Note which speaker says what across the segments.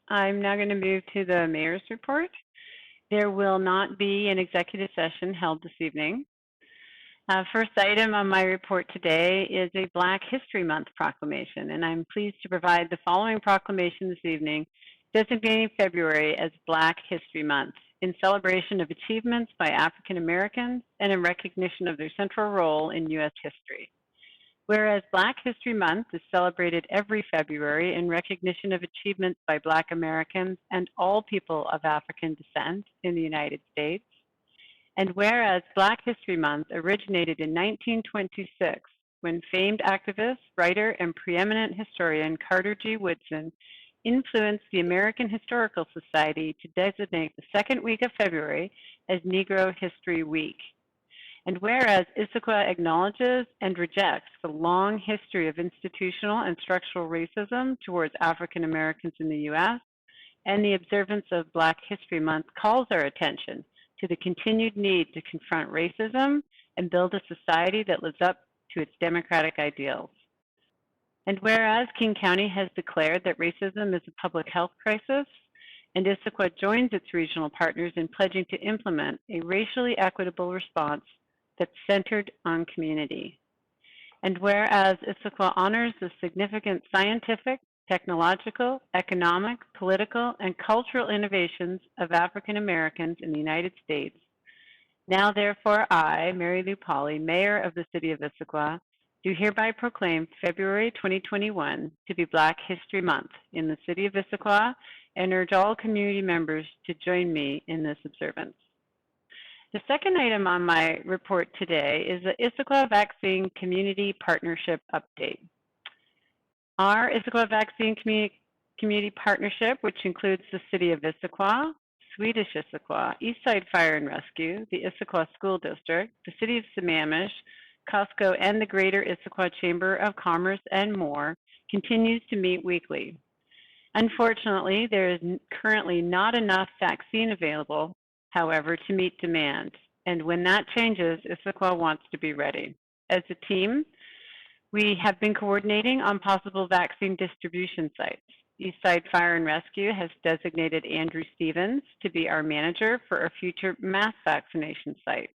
Speaker 1: I'm now going to move to the mayor's report. There will not be an executive session held this evening. First item on my report today is a Black History Month proclamation, and I'm pleased to provide the following proclamation this evening, designating February as Black History Month in celebration of achievements by African Americans and in recognition of their central role in U.S. history. Whereas Black History Month is celebrated every February in recognition of achievements by Black Americans and all people of African descent in the United States, and whereas Black History Month originated in 1926 when famed activist, writer, and preeminent historian Carter G. Woodson influenced the American Historical Society to designate the second week of February as Negro History Week. And whereas Issaquah acknowledges and rejects the long history of institutional and structural racism towards African Americans in the U.S., and the observance of Black History Month calls our attention to the continued need to confront racism and build a society that lives up to its democratic ideals. And whereas King County has declared that racism is a public health crisis, and Issaquah joins its regional partners in pledging to implement a racially equitable response that's centered on community. And whereas Issaquah honors the significant scientific, technological, economic, political, and cultural innovations of African Americans in the United States, now therefore I, Mary Lou Pauly, Mayor of the City of Issaquah, do hereby proclaim February 2021 to be Black History Month in the City of Issaquah and urge all community members to join me in this observance. The second item on my report today is the Issaquah Vaccine Community Partnership Update. Our Issaquah Vaccine Community Partnership, which includes the City of Issaquah, Swedish Issaquah, Eastside Fire and Rescue, the Issaquah School District, the City of Sammamish, Costco, and the Greater Issaquah Chamber of Commerce and more, continues to meet weekly. Unfortunately, there is currently not enough vaccine available, however, to meet demand. And when that changes, Issaquah wants to be ready. As a team, we have been coordinating on possible vaccine distribution sites. Eastside Fire and Rescue has designated Andrew Stevens to be our manager for a future mass vaccination site.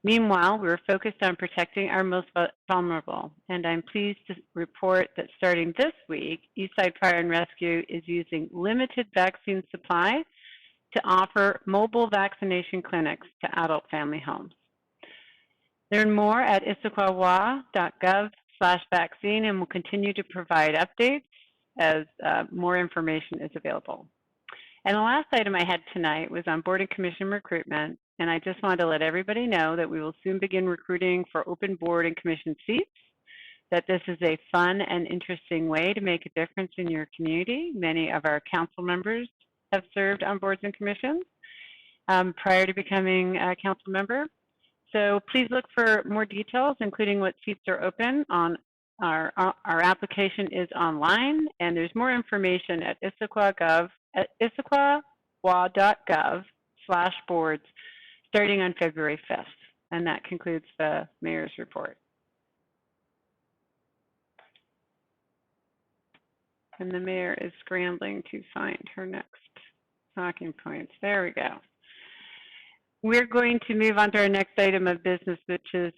Speaker 1: Meanwhile, we're focused on protecting our most vulnerable, and I'm pleased to report that starting this week, Eastside Fire and Rescue is using limited vaccine supply to offer mobile vaccination clinics to adult family homes. Learn more at issaquahwa.gov/vaccine, and we'll continue to provide updates as more information is available. And the last item I had tonight was on board and commission recruitment, and I just wanted to let everybody know that we will soon begin recruiting for open board and commission seats, that this is a fun and interesting way to make a difference in your community. Many of our council members have served on boards and commissions prior to becoming a council member. So please look for more details, including what seats are open. On our application is online, and there's more information at issaquahwa.gov/boards starting on February 5th. And that concludes the mayor's report. And the mayor is scrambling to find her next talking points. There we go. We're going to move on to our next item of business, which is